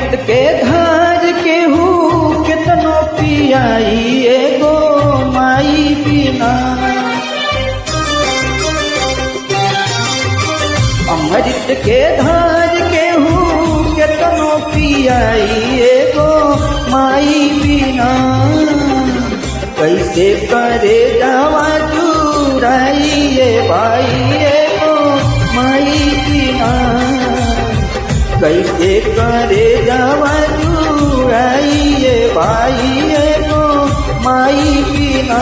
अमृत के धार केहू कितनो पियाई एगो माई बिना। अमृत के धार केहू कितनो पियाई एगो माई बिना। कैसे करे जावा जुराई ये भाई एगो माई बिना। कैसे करे जावा जुराई ये भाई एगो माई बिना।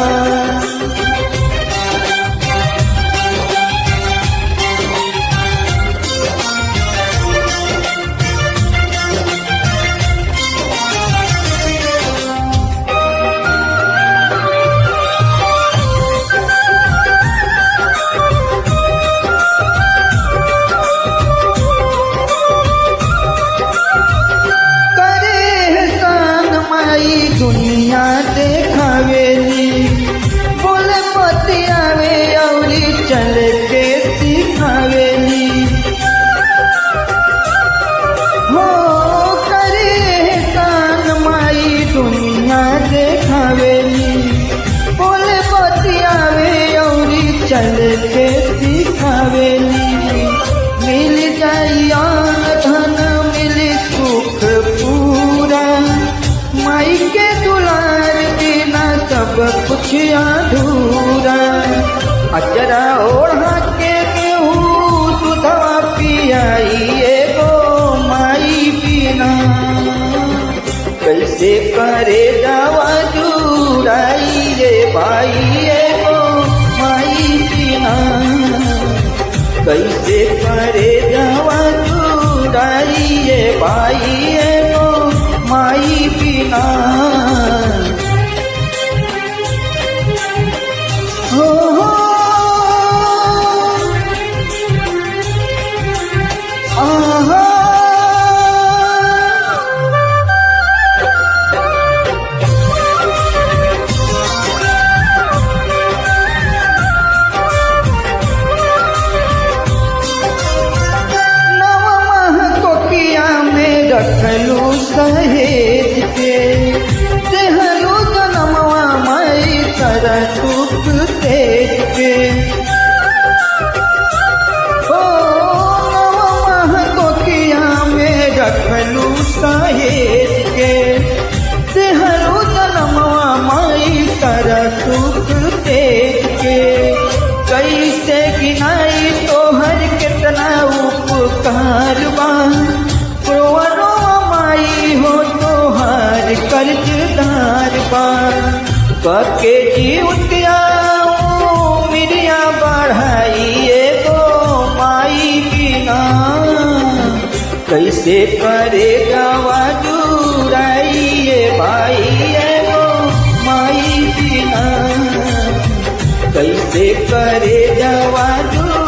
दुनिया देखावेली बोले बतियावे औरी चल के सिखावेली। हो करे कान माई दुनिया देखावेली बोले बतियावे औरी चल के सिखावेली। मिल जाइया धन मिल सुख पूरा माई के दुलार बिना सब कुछ अधूरा। अचरा ओढ़ा के केहू दूधवा पियाई एगो माई बिना। कैसे करे जावा जुराई रे भाई एगो माई बिना। कैसे करे जावा जुराई रे भाई एगो माई बिना। हो आहा रखलू सहेज के देहलू जनमवा माई कर सुख तेज के। ओ नवमा कोकिया में रखलू सहेज के देहलू जनमवा माई कर सुख तेज के। कैसे गिनाई तोहर कितना उपकार बा कर्जदार बा के जीवतिया मिरिया बढ़ाई एगो माई बिना। कैसे करे जावा जुराई ये भाई एगो माई बिना। कैसे करे जावा जुराई